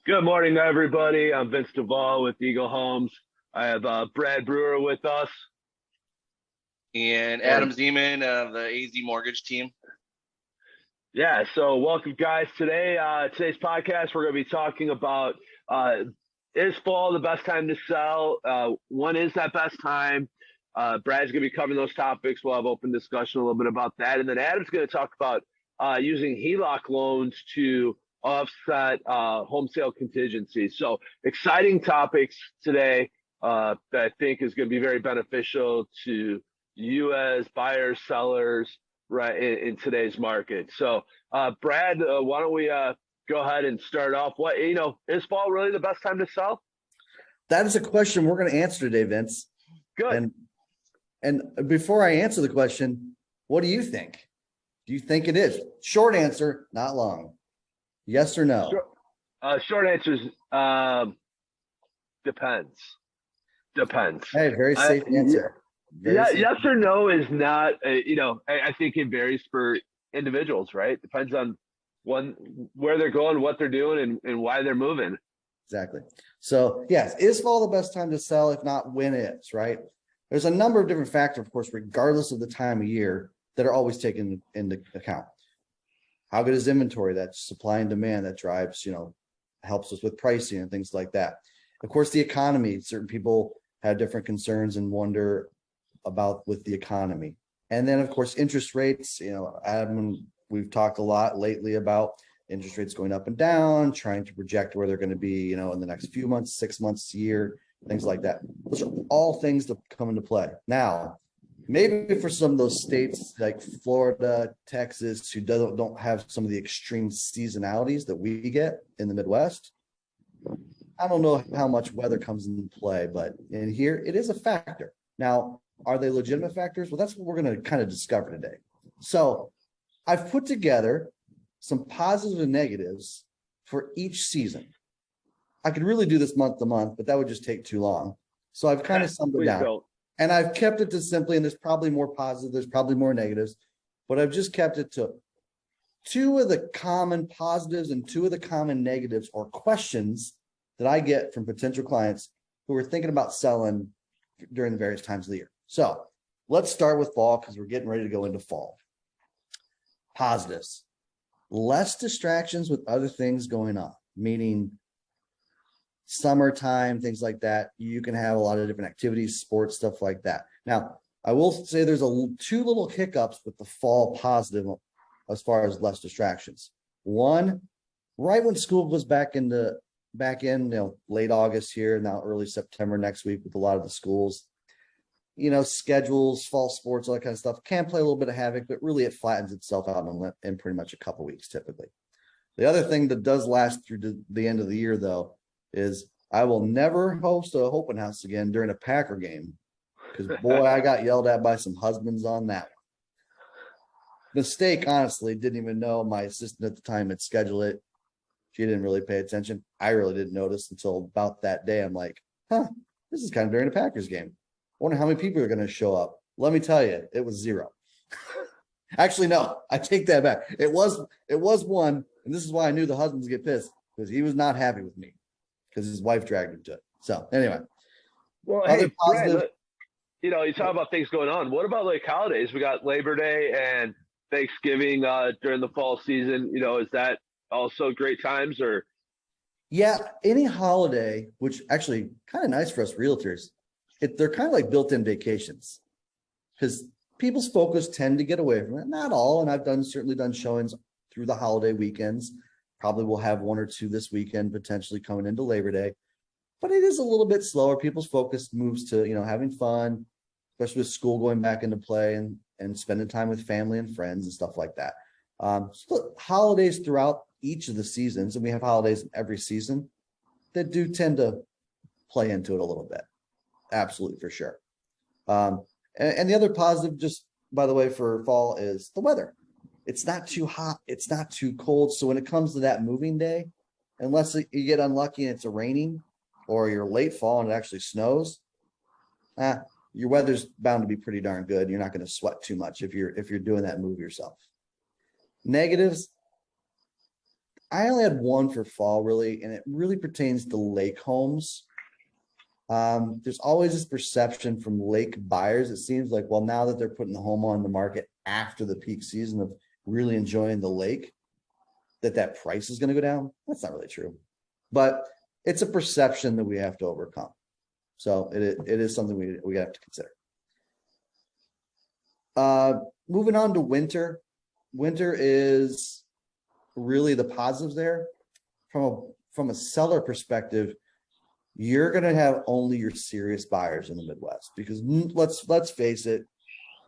Good morning, everybody. I'm Vince Duvall with Eagle Homes. I have Brad Brewer with us. And Adam Zeman of the AZ Mortgage team. Yeah, so welcome, guys. Today's podcast, we're going to be talking about is fall the best time to sell? When is that best time? Brad's going to be covering those topics. We'll have open discussion a little bit about that. And then Adam's going to talk about using HELOC loans to offset home sale contingencies. So exciting topics today that I think is going to be very beneficial to you as buyers, sellers, right, in today's market. So Brad, why don't we go ahead and start off? Is fall really the best time to sell? That is a question we're going to answer today, Vince. Good. And before I answer the question, what do you think? Do you think it is? Short answer, not long. Yes or no? Short answer is depends. Depends. Hey, very safe answer. Yes or no is not, I think it varies for individuals, right? Depends on where they're going, what they're doing, and why they're moving. Exactly. So, yes, is fall the best time to sell? If not, when is, right? There's a number of different factors, of course, regardless of the time of year, that are always taken into account. How good is inventory? That's supply and demand that drives, helps us with pricing and things like that. Of course, the economy. Certain people have different concerns and wonder about with the economy. And then, of course, interest rates. Adam, we've talked a lot lately about interest rates going up and down, trying to project where they're going to be, in the next few months, 6 months, year, things like that. Those are all things that come into play. Now, maybe for some of those states like Florida, Texas, who don't have some of the extreme seasonalities that we get in the Midwest, I don't know how much weather comes into play, but in here, it is a factor. Now, are they legitimate factors? Well, that's what we're going to kind of discover today. So I've put together some positives and negatives for each season. I could really do this month to month, but that would just take too long. So I've kind of summed it down. Don't. And I've kept it to simply, and there's probably more positive, there's probably more negatives, but I've just kept it to two of the common positives and two of the common negatives or questions that I get from potential clients who are thinking about selling during the various times of the year. So let's start with fall because we're getting ready to go into fall. Positives. Less distractions with other things going on, meaning summertime, things like that. You can have a lot of different activities, sports, stuff like that. Now, I will say there's two little hiccups with the fall positive as far as less distractions. One, right when school goes back in, late August here, now early September next week with a lot of the schools, schedules, fall sports, all that kind of stuff can play a little bit of havoc, but really it flattens itself out in pretty much a couple weeks typically. The other thing that does last through the end of the year, though, is I will never host a open house again during a Packer game because, boy, I got yelled at by some husbands on that one. Mistake, honestly, didn't even know my assistant at the time had scheduled it. She didn't really pay attention. I really didn't notice until about that day. I'm like, this is kind of during a Packers game. I wonder how many people are going to show up. Let me tell you, it was zero. Actually, no, I take that back. It was one, and this is why I knew the husbands get pissed because he was not happy with me because his wife dragged him to it. So anyway, well, hey, Brad, you talk about things going on. What about like holidays? We got Labor Day and Thanksgiving during the fall season. Is that also great times or? Yeah, any holiday, which actually kind of nice for us realtors. They're kind of like built-in vacations because people's focus tend to get away from it. Not all, and I've certainly done showings through the holiday weekends. Probably will have one or two this weekend, potentially coming into Labor Day. But it is a little bit slower. People's focus moves to, having fun, especially with school going back into play and spending time with family and friends and stuff like that. So holidays throughout each of the seasons, and we have holidays in every season that do tend to play into it a little bit. Absolutely, for sure. And the other positive, just by the way, for fall is the weather. It's not too hot. It's not too cold. So when it comes to that moving day, unless you get unlucky and it's raining or you're late fall and it actually snows, your weather's bound to be pretty darn good. You're not going to sweat too much if you're doing that move yourself. Negatives, I only had one for fall really, and it really pertains to lake homes. There's always this perception from lake buyers. It seems like, well, now that they're putting the home on the market after the peak season of really enjoying the lake, that price is going to go down. That's not really true, but it's a perception that we have to overcome. So it is something we have to consider. Moving on to winter. Winter is really the positives there. From a seller perspective, you're going to have only your serious buyers in the Midwest, because let's face it,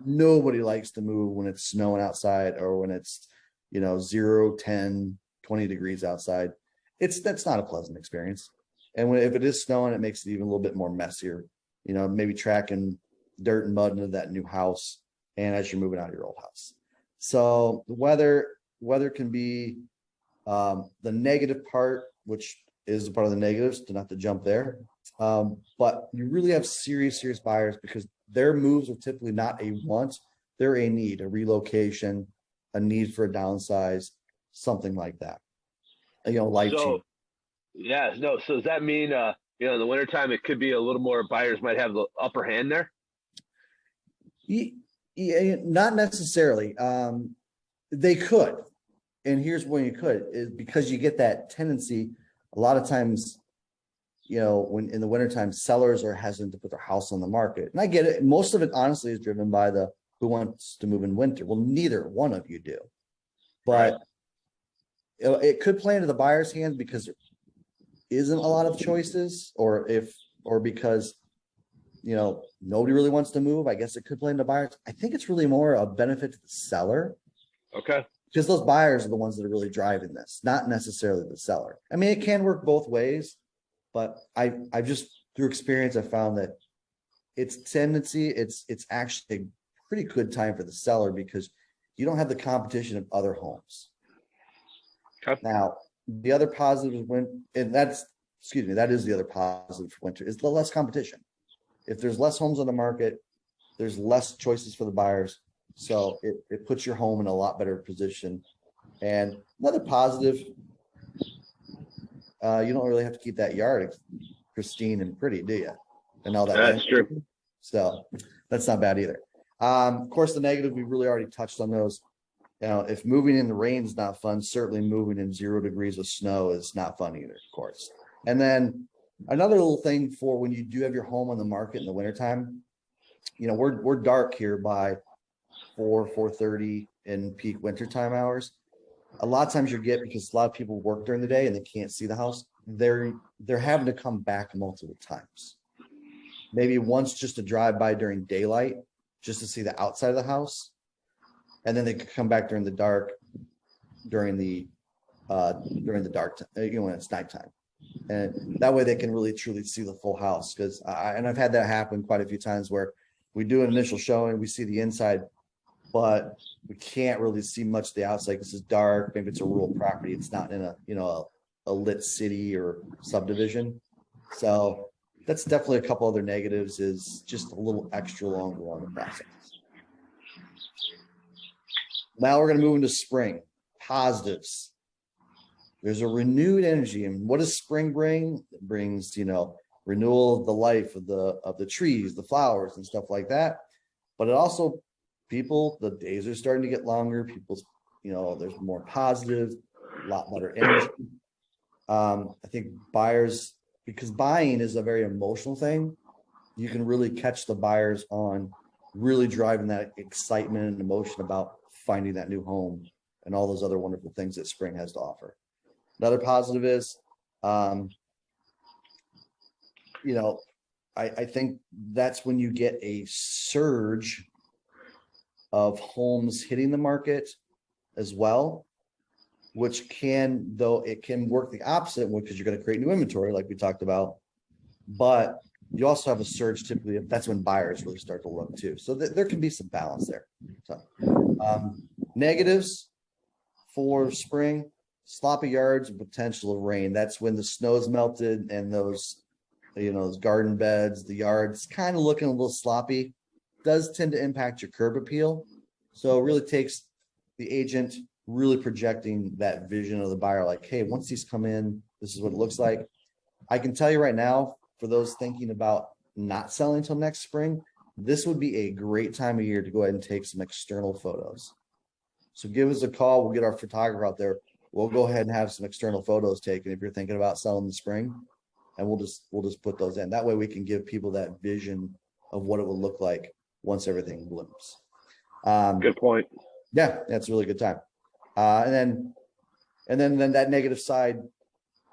nobody likes to move when it's snowing outside or when it's 0, 10, 20 degrees outside. That's not a pleasant experience. And if it is snowing, it makes it even a little bit more messier, maybe tracking dirt and mud into that new house, and as you're moving out of your old house. So the weather can be the negative part, which is a part of the negatives, to not to jump there. But you really have serious buyers, because their moves are typically not a want, they're a need, a relocation, a need for a downsize, something like that. Life change. So does that mean, in the wintertime, it could be a little more buyers might have the upper hand there? Yeah, not necessarily. They could. And here's when you could, is because you get that tendency a lot of times, when in the wintertime, sellers are hesitant to put their house on the market. And I get it. Most of it, honestly, is driven by who wants to move in winter. Well, neither one of you do. But right, it could play into the buyer's hands because there isn't a lot of choices, or because, nobody really wants to move. I guess it could play into buyers. I think it's really more a benefit to the seller. Okay. Because those buyers are the ones that are really driving this, not necessarily the seller. I mean, it can work both ways, but I've just, through experience, I found that it's actually a pretty good time for the seller, because you don't have the competition of other homes. Okay. Now, the other positive that is the other positive for winter, is the less competition. If there's less homes on the market, there's less choices for the buyers. So it puts your home in a lot better position. And another positive, you don't really have to keep that yard pristine and pretty, do you? And all that. That's true. So that's not bad either. Of course, the negative, we really already touched on those. If moving in the rain is not fun, certainly moving in 0 degrees of snow is not fun either, of course. And then another little thing for when you do have your home on the market in the wintertime, we're dark here by 4:30 in peak wintertime hours. A lot of times because a lot of people work during the day and they can't see the house, they're having to come back multiple times. Maybe once just to drive by during daylight, just to see the outside of the house. And then they could come back during the dark, during the dark, when it's nighttime. And that way they can really truly see the full house. Because I've had that happen quite a few times, where we do an initial showing, we see the inside, but we can't really see much of the outside because it's dark. Maybe it's a rural property. It's not in a lit city or subdivision. So that's definitely a couple other negatives, is just a little extra longer on the process. Now we're going to move into spring. Positives. There's a renewed energy. And what does spring bring? It brings, renewal of the life of the trees, the flowers and stuff like that. But it also, the days are starting to get longer. There's more positive, a lot better energy. I think buyers, because buying is a very emotional thing, you can really catch the buyers on really driving that excitement and emotion about finding that new home and all those other wonderful things that spring has to offer. Another positive is, I think that's when you get a surge of homes hitting the market as well, which can work the opposite way, because you're going to create new inventory like we talked about, but you also have a surge typically. That's when buyers really start to look too. So there can be some balance there. So negatives for spring: sloppy yards and potential of rain. That's when the snow's melted and those garden beds, the yards kind of looking a little sloppy. Does tend to impact your curb appeal. So it really takes the agent really projecting that vision of the buyer, like, hey, once these come in, this is what it looks like. I can tell you right now, for those thinking about not selling until next spring, this would be a great time of year to go ahead and take some external photos. So give us a call. We'll get our photographer out there. We'll go ahead and have some external photos taken if you're thinking about selling in the spring, and we'll just put those in. That way we can give people that vision of what it will look like once everything blooms. Good point. Yeah, that's a really good time. And then that negative side,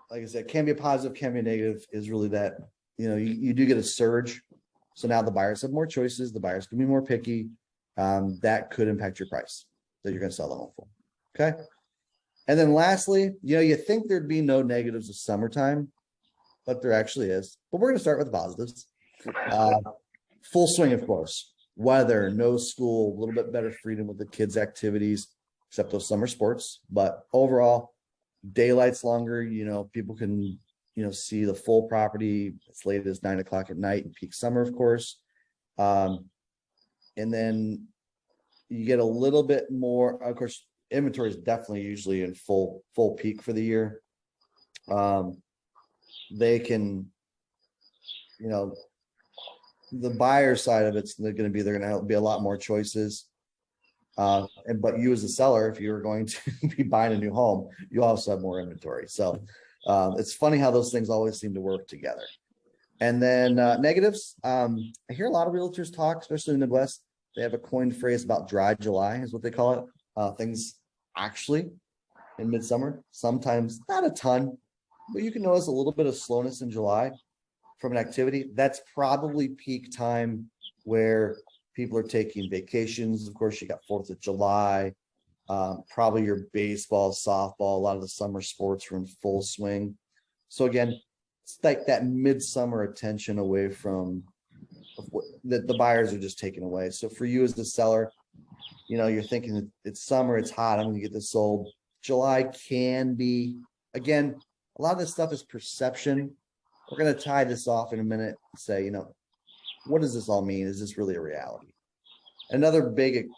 like I said, can be a positive, can be a negative, is really that, you do get a surge. So now the buyers have more choices. The buyers can be more picky. That could impact your price that you're going to sell the home for. Okay. And then lastly, you think there'd be no negatives of summertime, but there actually is. But we're going to start with the positives. Full swing, of course. Weather, no school, a little bit better freedom with the kids' activities, except those summer sports. But overall, daylight's longer. People can, see the full property as late as 9 o'clock at night in peak summer, of course. And then you get a little bit more, of course, inventory is definitely usually in full peak for the year. They can, the buyer side of it's going to be a lot more choices. But you as a seller, if you're going to be buying a new home, you also have more inventory. So it's funny how those things always seem to work together. And then negatives. I hear a lot of realtors talk, especially in the Midwest. They have a coined phrase about dry July, is what they call it. Things actually in midsummer, sometimes not a ton, but you can notice a little bit of slowness in July from an activity. That's probably peak time where people are taking vacations. Of course, you got 4th of July, probably your baseball, softball, a lot of the summer sports are in full swing. So again, it's like that midsummer attention away from that the buyers are just taking away. So for you as the seller, you're thinking it's summer, it's hot, I'm going to get this sold. July can be, again, a lot of this stuff is perception. We're going to tie this off in a minute and say, what does this all mean? Is this really a reality? Another big,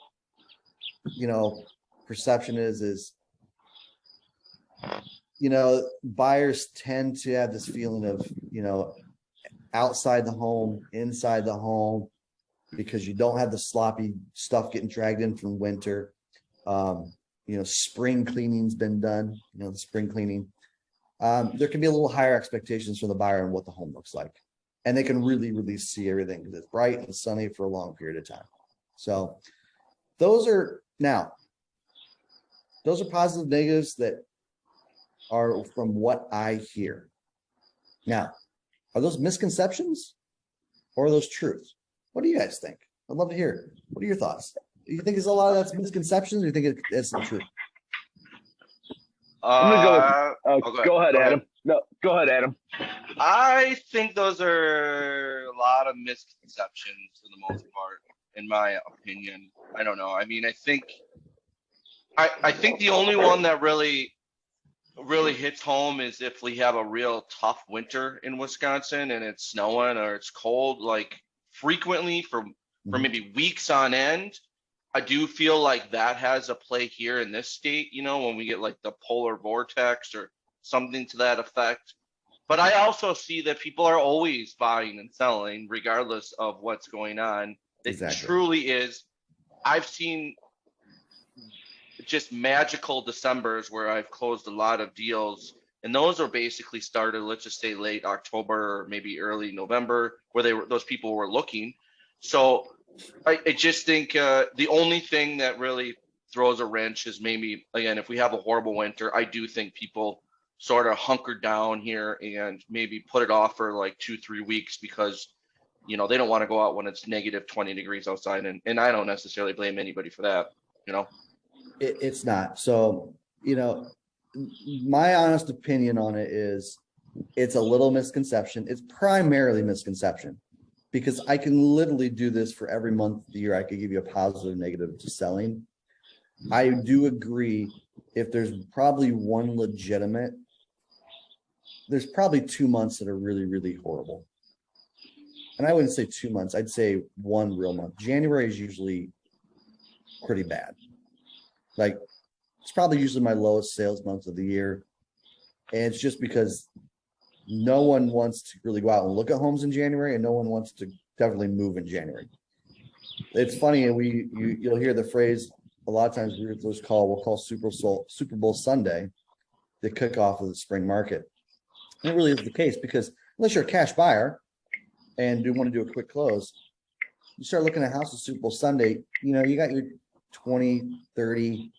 perception is, buyers tend to have this feeling of, outside the home, inside the home, because you don't have the sloppy stuff getting dragged in from winter. Spring cleaning's been done, the spring cleaning. There can be a little higher expectations from the buyer on what the home looks like. And they can really, really see everything because it's bright and sunny for a long period of time. So those are positive, negatives that are from what I hear. Now, are those misconceptions or are those truths? What do you guys think? I'd love to hear. What are your thoughts? Do you think there's a lot of that's misconceptions, or do you think it's the truth? I'm gonna go with, go ahead, Adam. No, go ahead, Adam. I think those are a lot of misconceptions for the most part, in my opinion. I don't know. I mean, I think the only one that really hits home is if we have a real tough winter in Wisconsin and it's snowing or it's cold, like frequently for maybe weeks on end. I do feel like that has a play here in this state, when we get like the polar vortex or something to that effect. But I also see that people are always buying and selling regardless of what's going on. Exactly. It truly is. I've seen just magical Decembers where I've closed a lot of deals, and those are basically started, let's just say late October or maybe early November, where those people were looking. So I just think the only thing that really throws a wrench is maybe, again, if we have a horrible winter, I do think people sort of hunker down here and maybe put it off for like 2-3 weeks because, they don't want to go out when it's negative 20 degrees outside. And I don't necessarily blame anybody for that, It's not. So, my honest opinion on it is it's a little misconception. It's primarily misconception. Because I can literally do this for every month of the year. I could give you a positive, negative to selling. I do agree. If there's probably one legitimate, there's probably 2 months that are really, really horrible. And I wouldn't say 2 months. I'd say one real month. January is usually pretty bad. Like It's probably usually my lowest sales month of the year. And it's just because no one wants to really go out and look at homes in January, and no one wants to definitely move in January. It's funny, and you'll hear the phrase a lot of times. We'll call Super Bowl Sunday the kickoff of the spring market. And it really is the case, because unless you're a cash buyer and do want to do a quick close, you start looking at houses Super Bowl Sunday. You got your 20, 30,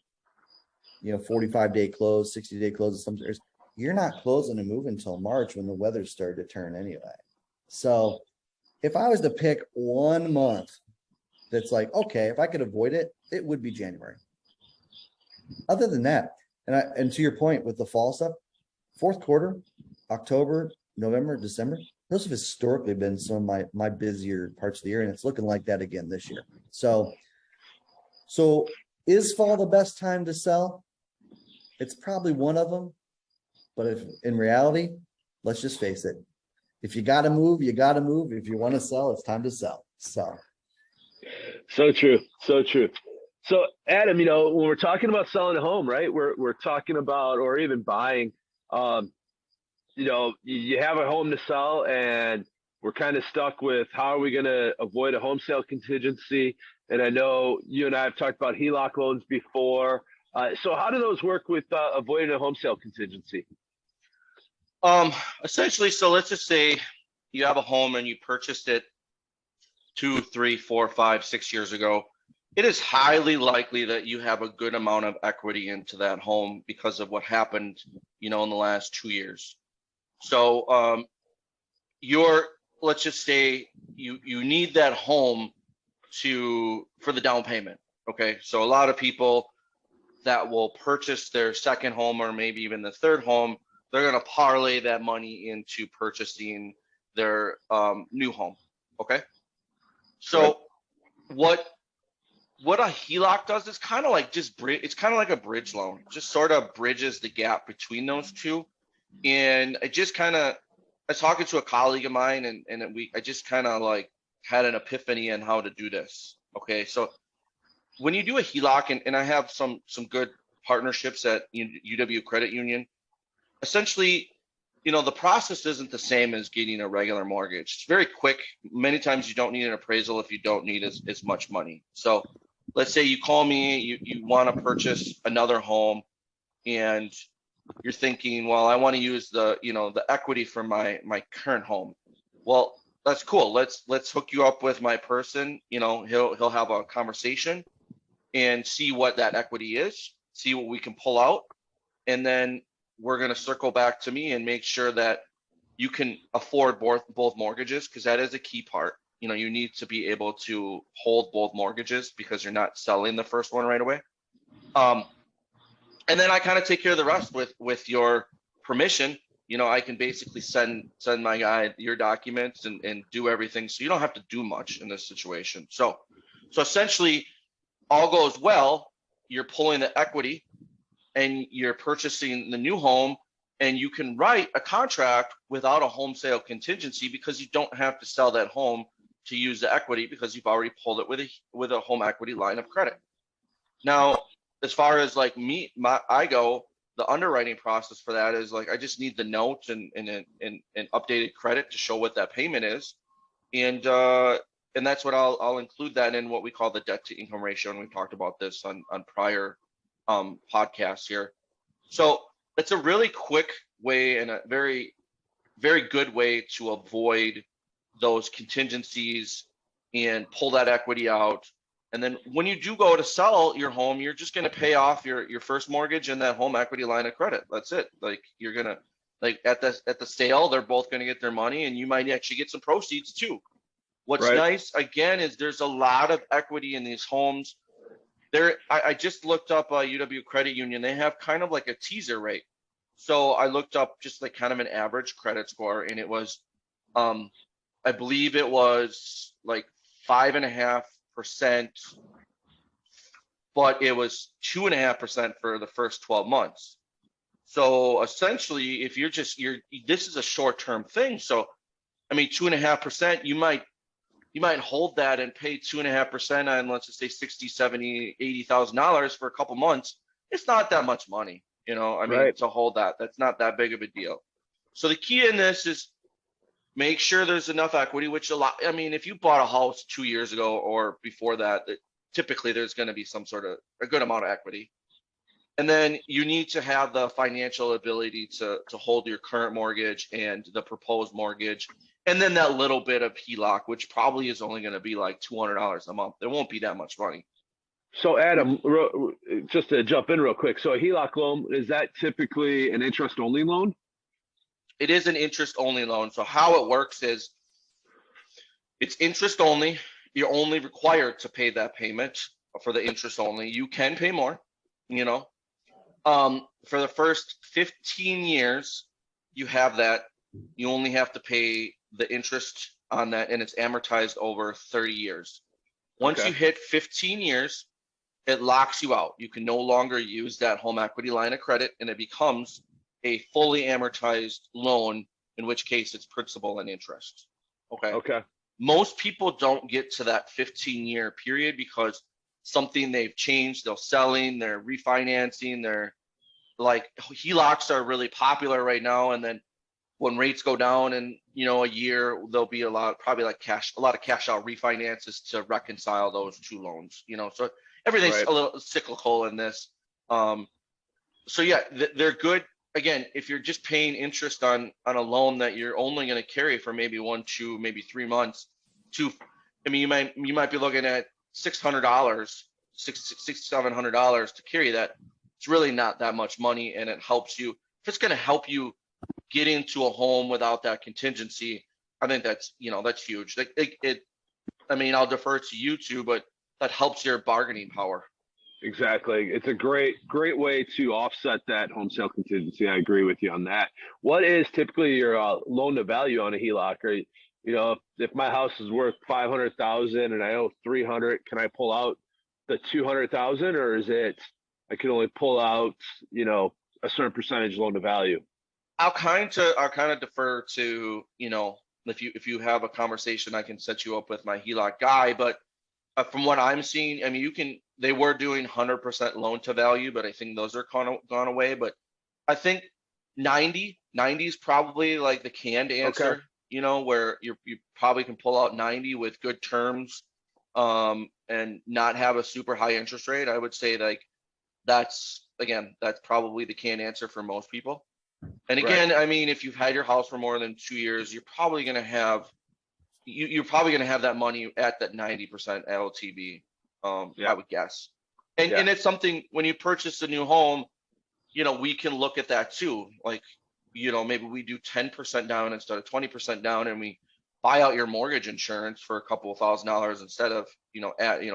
45-day close, 60-day close in some areas. You're not closing a move until March, when the weather started to turn anyway. So if I was to pick one month that's like, okay, if I could avoid it, it would be January. Other than that, and to your point with the fall stuff, fourth quarter, October, November, December, those have historically been some of my busier parts of the year, and it's looking like that again this year. So is fall the best time to sell? It's probably one of them. But if in reality, let's just face it. If you got to move, you got to move. If you want to sell, it's time to sell. So true. So true. So Adam, when we're talking about selling a home, right, we're talking about, or even buying, you have a home to sell, and we're kind of stuck with how are we going to avoid a home sale contingency. And I know you and I have talked about HELOC loans before. So how do those work with avoiding a home sale contingency? Essentially, so let's just say you have a home and you purchased it 2, 3, 4, 5, 6 years ago. It is highly likely that you have a good amount of equity into that home because of what happened, in the last 2 years. So let's just say you need that home for the down payment. Okay. So a lot of people that will purchase their second home, or maybe even the third home, they're going to parlay that money into purchasing their new home. Okay. So right. What a HELOC does is kind of like it's kind of like a bridge loan. It just sort of bridges the gap between those two. And I was talking to a colleague of mine, and I just kind of like had an epiphany on how to do this. Okay. So when you do a HELOC, and I have some good partnerships at UW Credit Union, essentially, the process isn't the same as getting a regular mortgage. It's very quick. Many times you don't need an appraisal if you don't need as much money. So let's say you call me, you want to purchase another home, and you're thinking, well, I want to use the equity from my current home. Well, that's cool. Let's hook you up with my person. He'll have a conversation and see what that equity is, see what we can pull out, and then we're going to circle back to me and make sure that you can afford both mortgages, because that is a key part. You need to be able to hold both mortgages because you're not selling the first one right away. And then I kind of take care of the rest with your permission. I can basically send my guy your documents and do everything. So you don't have to do much in this situation. So essentially, all goes well, you're pulling the equity and you're purchasing the new home, and you can write a contract without a home sale contingency because you don't have to sell that home to use the equity, because you've already pulled it with a home equity line of credit. Now, as far as like I go, the underwriting process for that is like, I just need the note and updated credit to show what that payment is. And that's what I'll include that in what we call the debt to income ratio. And we've talked about this on prior podcasts here. So it's a really quick way and a very, very good way to avoid those contingencies and pull that equity out. And then when you do go to sell your home, you're just going to pay off your first mortgage and that home equity line of credit. That's it. Like, you're going to, like, at the sale, they're both going to get their money, and you might actually get some proceeds too. What's right. nice, again, is there's a lot of equity in these homes. I just looked up UW Credit Union. They have kind of like a teaser rate. So I looked up just like kind of an average credit score, and it was, I believe it was like 5.5%, but it was 2.5% for the first 12 months. So essentially, if this is a short-term thing. So, I mean, 2.5%, you might hold that and pay 2.5% on, let's just say $60,000, $70,000, $80,000 for a couple months, it's not that much money, I mean, Right. to hold that's not that big of a deal. So the key in this is make sure there's enough equity, which I mean, if you bought a house 2 years ago or before that, typically there's going to be some sort of a good amount of equity. And then you need to have the financial ability to hold your current mortgage and the proposed mortgage. And then that little bit of HELOC, which probably is only going to be like $200 a month. There won't be that much money. So Adam, just to jump in real quick. So a HELOC loan, is that typically an interest only loan? It is an interest only loan. So how it works is it's interest only. You're only required to pay that payment for the interest only. You can pay more, for the first 15 years, you have that. You only have to pay the interest on that, and it's amortized over 30 years. Once you hit 15 years, it locks you out. You can no longer use that home equity line of credit, and it becomes a fully amortized loan, in which case it's principal and interest. Okay. Most people don't get to that 15-year period because something they've changed, they're selling, they're refinancing, they're like HELOCs are really popular right now. And then when rates go down in, a year, there'll be a lot of cash out refinances to reconcile those two loans, so everything's a little cyclical in this. So yeah, they're good. Again, if you're just paying interest on a loan that you're only going to carry for maybe 1, 2, maybe 3 months, you might be looking at $600, $700 to carry that. It's really not that much money, and it helps you. If it's going to help you get into a home without that contingency, I think that's huge. I'll defer to you two, but that helps your bargaining power. Exactly. It's a great way to offset that home sale contingency. I agree with you on that. What is typically your loan to value on a HELOC? Or, if my house is worth $500,000 and I owe $300,000, can I pull out the $200,000, or is it I can only pull out, a certain percentage loan to value? I'll kind of defer to, if you have a conversation, I can set you up with my HELOC guy. But from what I'm seeing, I mean, they were doing 100% loan to value, but I think those are kind of gone away. But I think 90 is probably like the canned answer, where you probably can pull out 90 with good terms, and not have a super high interest rate. I would say that's probably the canned answer for most people. And again, I mean, if you've had your house for more than 2 years, you're probably going to have that money at that 90% LTV. I would guess. And it's something when you purchase a new home, we can look at that too. Like, maybe we do 10% down instead of 20% down, and we buy out your mortgage insurance for a couple of $1,000s instead of,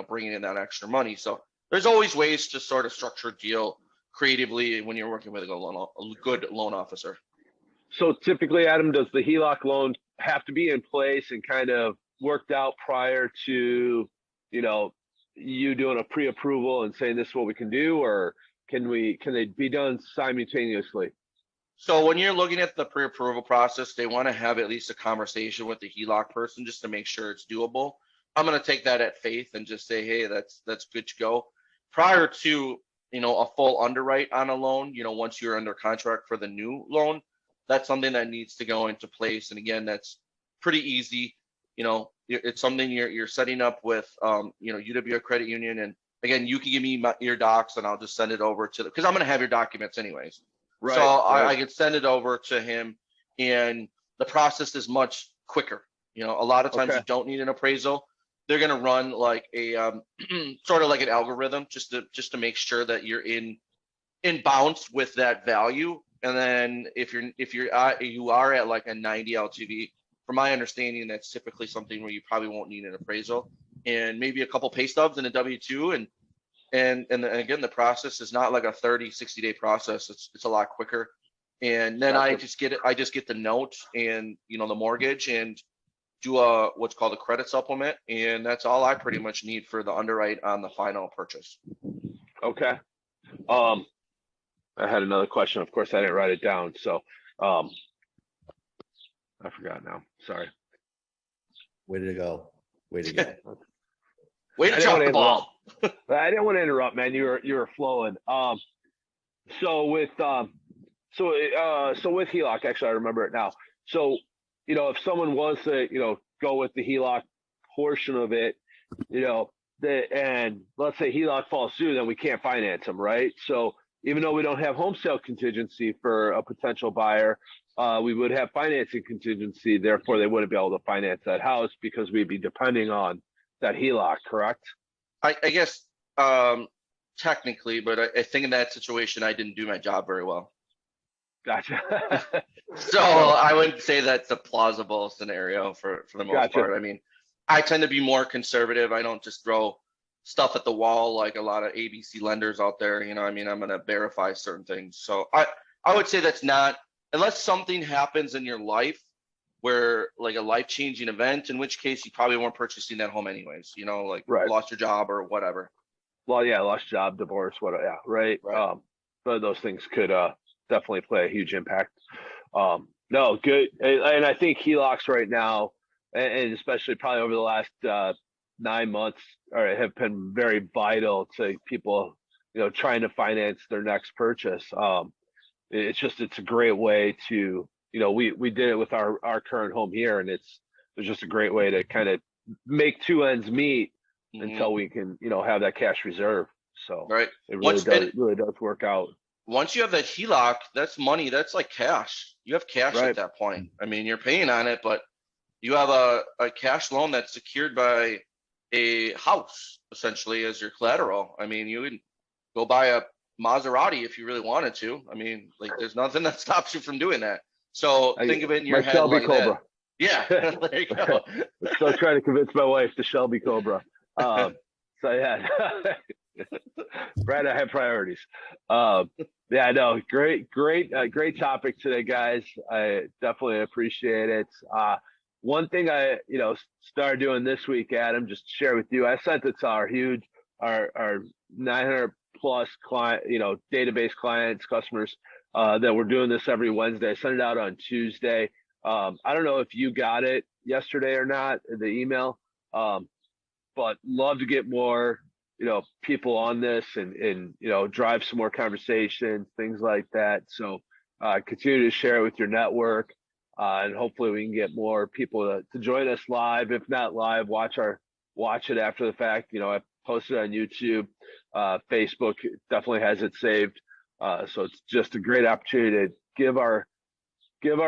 bringing in that extra money. So there's always ways to sort of structure a deal creatively when you're working with a good loan officer. So typically, Adam, does the HELOC loan have to be in place and kind of worked out prior to, you doing a pre-approval and saying this is what we can do, or can they be done simultaneously? So when you're looking at the pre-approval process, they want to have at least a conversation with the HELOC person just to make sure it's doable. I'm going to take that at faith and just say, hey, that's good to go. Prior to, a full underwrite on a loan, once you're under contract for the new loan, that's something that needs to go into place. And again, that's pretty easy. It's something you're setting up with, UWA Credit Union. And again, you can give me your docs and I'll just send it over to because I'm going to have your documents anyways. Right. So I can send it over to him, and the process is much quicker. A lot of times you don't need an appraisal. They're going to run like a sort of like an algorithm just to make sure that you're in bounds with that value. And then if you are at like a 90 LTV, from my understanding, that's typically something where you probably won't need an appraisal and maybe a couple pay stubs and a W-2. And again, the process is not like a 30-60 day process. It's a lot quicker. And then I just get the note and the mortgage and do what's called a credit supplement, and that's all I pretty much need for the underwrite on the final purchase. Okay. I had another question. Of course, I didn't write it down, so I forgot now. Sorry. Way to go. Way to drop the ball. I didn't want to interrupt, man. You were flowing. So with with HELOC, actually, I remember it now. So, if someone was to, go with the HELOC portion of it, and let's say HELOC falls through, then we can't finance them, right? So even though we don't have home sale contingency for a potential buyer, we would have financing contingency. Therefore, they wouldn't be able to finance that house because we'd be depending on that HELOC, correct? I guess technically, but I think in that situation, I didn't do my job very well. Gotcha. So I wouldn't say that's a plausible scenario for the most Gotcha. part. I mean, I tend to be more conservative. I don't just throw stuff at the wall like a lot of ABC lenders out there. I mean, I'm going to verify certain things. So I would say that's not, unless something happens in your life where like a life-changing event, in which case you probably weren't purchasing that home anyways, like Right. lost your job or whatever. Well, yeah, lost job, divorce, whatever. Yeah, right. But those things could definitely play a huge impact. No, good. And I think HELOCs right now, and especially probably over the last 9 months, have been very vital to people, trying to finance their next purchase. It's a great way to, we did it with our current home here, and it's just a great way to kind of make two ends meet until we can, have that cash reserve. So right. It really does work out. Once you have that HELOC, that's money. That's like cash. You have cash Right. at that point. I mean, you're paying on it, but you have a cash loan that's secured by a house essentially as your collateral. I mean, you would go buy a Maserati if you really wanted to. I mean, like there's nothing that stops you from doing that. So think of it in your head Shelby like Cobra. that. Yeah, there you go. I'm still trying to convince my wife to Shelby Cobra. So yeah, Brad, I have priorities. Yeah, no, great topic today, guys. I definitely appreciate it. One thing I, started doing this week, Adam, just to share with you, I sent it to our 900 plus client, database clients, customers, that we're doing this every Wednesday. I sent it out on Tuesday. I don't know if you got it yesterday or not, the email, but love to get more, people on this and drive some more conversations, things like that. So continue to share it with your network, and hopefully we can get more people to join us live. If not live, watch it after the fact. I posted on YouTube, Facebook definitely has it saved. So it's just a great opportunity to give our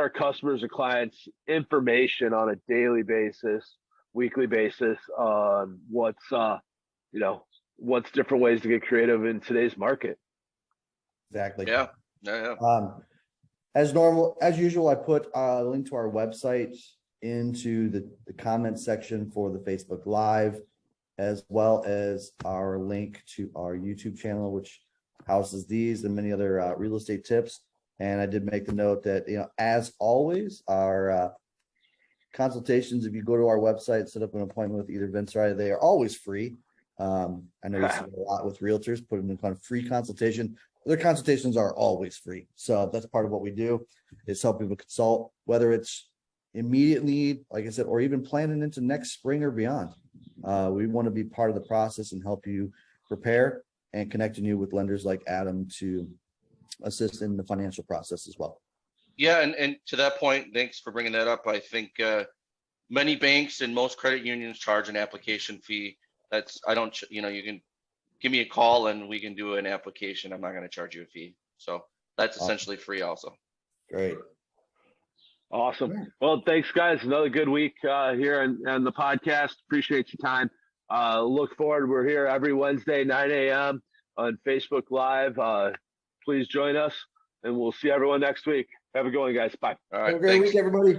customers and clients information on a daily basis, weekly basis on what's different ways to get creative in today's market. Exactly. Yeah. As usual, I put a link to our website into the comment section for the Facebook Live, as well as our link to our YouTube channel, which houses these and many other real estate tips. And I did make the note that, as always, our consultations, if you go to our website, set up an appointment with either Vince or I, they are always free. I know you see a lot with realtors, put them in kind of free consultation. Their consultations are always free. So that's part of what we do, is help people consult, whether it's immediate need, like I said, or even planning into next spring or beyond. We want to be part of the process and help you prepare, and connecting you with lenders like Adam to assist in the financial process as well. Yeah, and to that point, thanks for bringing that up. I think many banks and most credit unions charge an application fee. You can give me a call and we can do an application. I'm not going to charge you a fee. So that's essentially free also. Great. Awesome. Well, thanks, guys. Another good week here on the podcast. Appreciate your time. Look forward. We're here every Wednesday, 9 a.m. on Facebook Live. Please join us, and we'll see everyone next week. Have a good one, guys. Bye. All right. Have a great week, everybody.